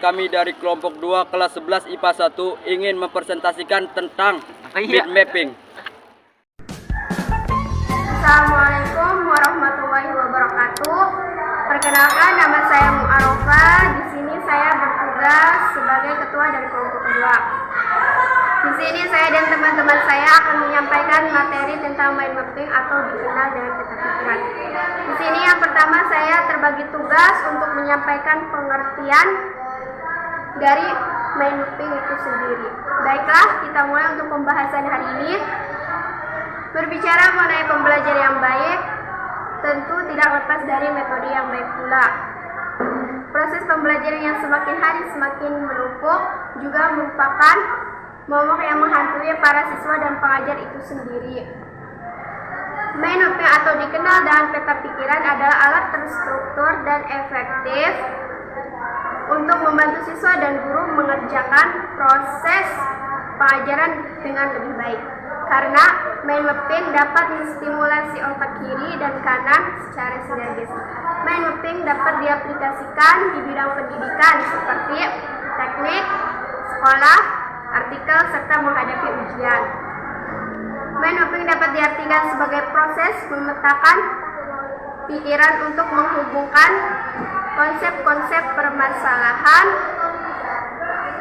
kami dari kelompok 2 kelas 11 IPA 1 ingin mempresentasikan tentang bit mapping. Assalamualaikum warahmatullahi wabarakatuh. Perkenalkan, nama saya Mu'arofa. Di sini saya bertugas sebagai ketua dari kelompok 2. Di sini saya dan teman-teman saya akan menyampaikan materi tentang mind mapping atau dikenal dengan peta pikiran. Di sini yang pertama saya terbagi tugas untuk menyampaikan pengertian dari mind mapping itu sendiri. Baiklah, kita mulai untuk pembahasan hari ini. Berbicara mengenai pembelajaran yang baik, tentu tidak lepas dari metode yang baik pula. Proses pembelajaran yang semakin hari semakin menumpuk juga merupakan momok yang menghantui para siswa dan pengajar itu sendiri. Mind mapping atau dikenal dengan peta pikiran adalah alat terstruktur dan efektif untuk membantu siswa dan guru mengerjakan proses pengajaran dengan lebih baik. Karena mind mapping dapat menstimulasi otak kiri dan kanan secara sinergis. Mind mapping dapat diaplikasikan di bidang pendidikan seperti teknik, sekolah, artikel, serta menghadapi ujian. Mind mapping dapat diartikan sebagai proses memetakan pikiran untuk menghubungkan konsep-konsep permasalahan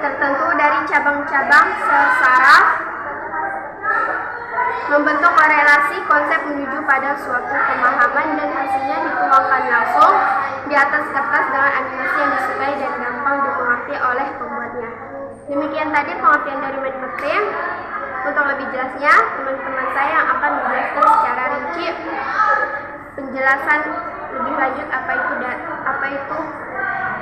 tertentu dari cabang-cabang sel saraf, membentuk korelasi konsep menuju pada suatu pemahaman dan hasilnya dituangkan langsung di atas kertas dengan animasi yang disukai dan gampang dimengerti oleh pembuatnya. Demikian tadi pengertian dari mind mapping. Untuk lebih jelasnya, teman-teman saya yang akan menjelaskan secara rinci penjelasan lebih lanjut apa itu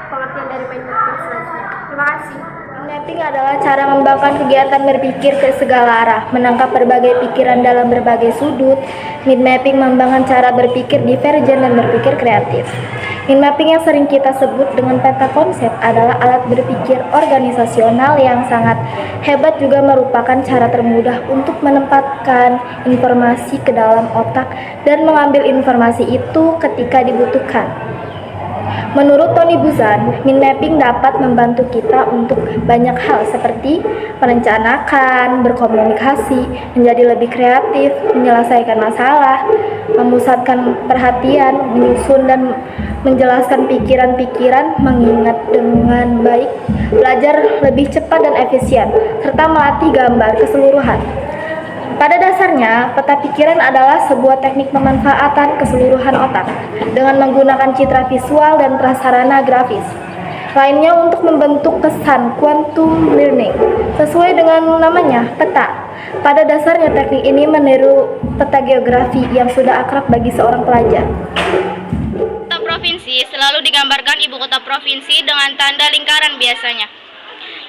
pengertian dari mind mapping selanjutnya. Terima kasih. Mapping adalah cara mengembangkan kegiatan berpikir ke segala arah, menangkap berbagai pikiran dalam berbagai sudut. Mind mapping mengembangkan cara berpikir divergen dan berpikir kreatif. Mind mapping yang sering kita sebut dengan peta konsep adalah alat berpikir organisasional yang sangat hebat, juga merupakan cara termudah untuk menempatkan informasi ke dalam otak dan mengambil informasi itu ketika dibutuhkan. Menurut Tony Buzan, mind mapping dapat membantu kita untuk banyak hal seperti merencanakan, berkomunikasi, menjadi lebih kreatif, menyelesaikan masalah, memusatkan perhatian, menyusun dan menjelaskan pikiran-pikiran, mengingat dengan baik, belajar lebih cepat dan efisien, serta melatih gambar keseluruhan. Pada dasarnya, peta pikiran adalah sebuah teknik pemanfaatan keseluruhan otak dengan menggunakan citra visual dan prasarana grafis lainnya untuk membentuk kesan quantum learning. Sesuai dengan namanya, peta. Pada dasarnya teknik ini meniru peta geografi yang sudah akrab bagi seorang pelajar. Kota provinsi selalu digambarkan ibu kota provinsi dengan tanda lingkaran biasanya.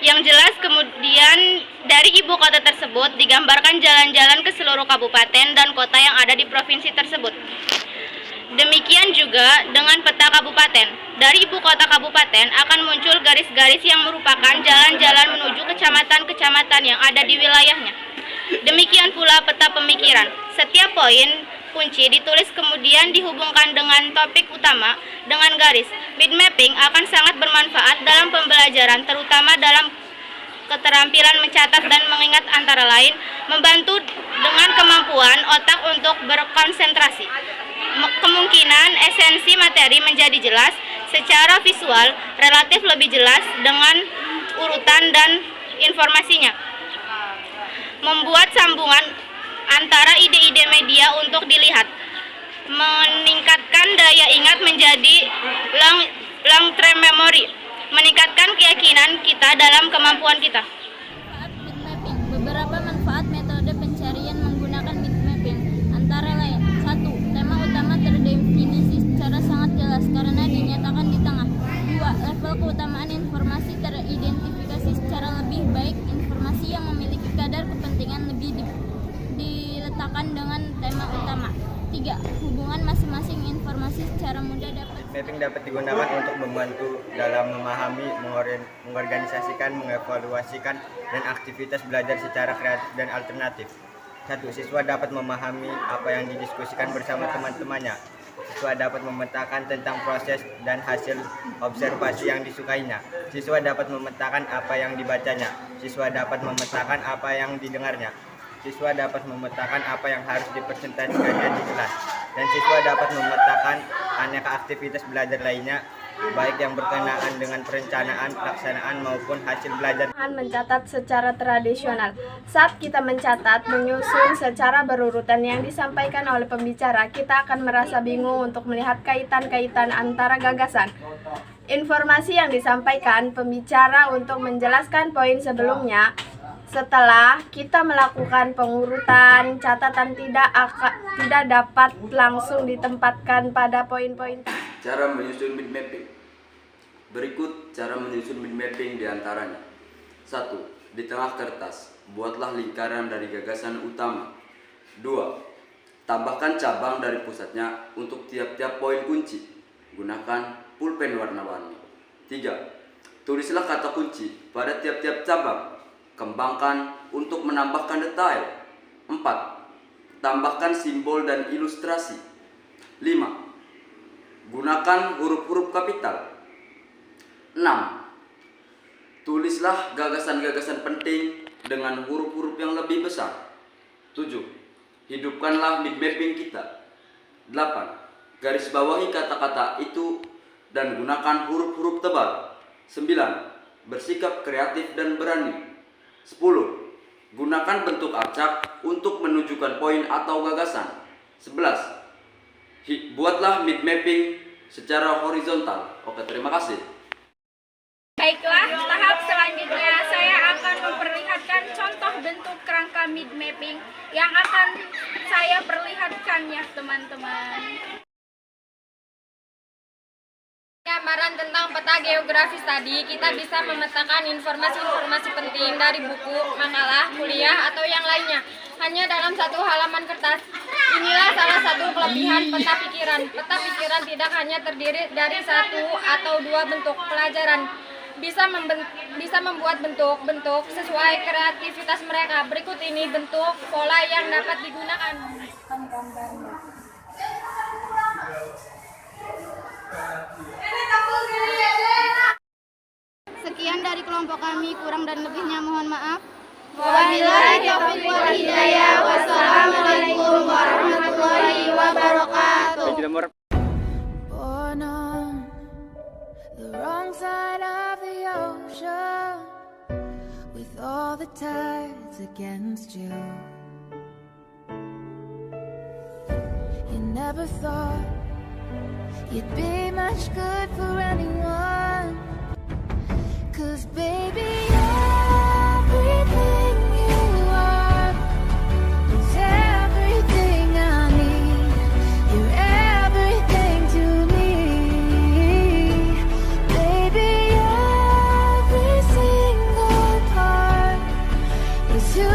Yang jelas kemudian dari ibu kota tersebut digambarkan jalan-jalan ke seluruh kabupaten dan kota yang ada di provinsi tersebut. Demikian juga dengan peta kabupaten. Dari ibu kota kabupaten akan muncul garis-garis yang merupakan jalan-jalan menuju kecamatan-kecamatan yang ada di wilayahnya. Demikian pula peta pemikiran. Setiap poin kunci ditulis kemudian dihubungkan dengan topik utama dengan garis. Mind mapping akan sangat bermanfaat dalam pembelajaran, terutama dalam keterampilan mencatat dan mengingat, antara lain membantu dengan kemampuan otak untuk berkonsentrasi. Kemungkinan esensi materi menjadi jelas secara visual, relatif lebih jelas dengan urutan dan informasinya. Membuat sambungan antara ide-ide media untuk dilihat, meningkatkan daya ingat menjadi long term memory, meningkatkan keyakinan kita dalam kemampuan kita. Mind mapping. Beberapa manfaat metode pencarian menggunakan mind mapping antara lain: 1. Tema utama terdefinisi secara sangat jelas karena dinyatakan di tengah. 2. Level keutamaan informasi teridentifikasi secara lebih baik. Informasi yang memiliki kadar kepentingan lebih diletakkan dengan tema utama. 3. Hubungan masing-masing informasi secara mudah dapat. Mapping dapat digunakan untuk membantu dalam memahami, mengorganisasikan, mengevaluasikan, dan aktivitas belajar secara kreatif dan alternatif. 1. Siswa dapat memahami apa yang didiskusikan bersama teman-temannya. Siswa dapat memetakan tentang proses dan hasil observasi yang disukainya. Siswa dapat memetakan apa yang dibacanya. Siswa dapat memetakan apa yang didengarnya. Siswa dapat memetakan apa yang harus dipresentasikannya di kelas. Dan siswa dapat memetakan aneka aktivitas belajar lainnya, baik yang berkenaan dengan perencanaan, pelaksanaan maupun hasil belajar. Mencatat secara tradisional. Saat kita mencatat, menyusun secara berurutan yang disampaikan oleh pembicara, kita akan merasa bingung untuk melihat kaitan-kaitan antara gagasan. Informasi yang disampaikan pembicara untuk menjelaskan poin sebelumnya. Setelah kita melakukan pengurutan, catatan tidak dapat langsung ditempatkan pada poin-poin. Cara menyusun mind mapping. Berikut cara menyusun mind mapping diantaranya. 1. Di tengah kertas, buatlah lingkaran dari gagasan utama. 2. Tambahkan cabang dari pusatnya untuk tiap-tiap poin kunci. Gunakan pulpen warna-warni. 3. Tulislah kata kunci pada tiap-tiap cabang. Kembangkan untuk menambahkan detail. 4. Tambahkan simbol dan ilustrasi. 5. Gunakan huruf-huruf kapital. 6. Tulislah gagasan-gagasan penting dengan huruf-huruf yang lebih besar. 7. Hidupkanlah mind mapping kita. 8. Garis bawahi kata-kata itu dan gunakan huruf-huruf tebal. 9. Bersikap kreatif dan berani. 10. Gunakan bentuk acak untuk menunjukkan poin atau gagasan. 11. Buatlah mind mapping secara horizontal. Oke, terima kasih. Baiklah, tahap selanjutnya saya akan memperlihatkan contoh bentuk kerangka mind mapping yang akan saya perlihatkan ya teman-teman. Gambaran tentang peta geografis tadi, kita bisa memetakan informasi-informasi penting dari buku, makalah, kuliah, atau yang lainnya hanya dalam satu halaman kertas. Inilah salah satu kelebihan peta pikiran. Peta pikiran tidak hanya terdiri dari satu atau dua bentuk pelajaran, bisa membuat bentuk-bentuk sesuai kreativitas mereka. Berikut ini bentuk pola yang dapat digunakan. Sekian dari kelompok kami, kurang dan lebihnya mohon maaf. Wabillahi taufiq wal hidayah. Wassalamualaikum warahmatullahi wabarakatuh. Born on the wrong side of the ocean, with all the tides against you. You never thought you'd be much good for anyone, 'cause baby, everything you are is everything I need. You're everything to me, baby. Every single part is who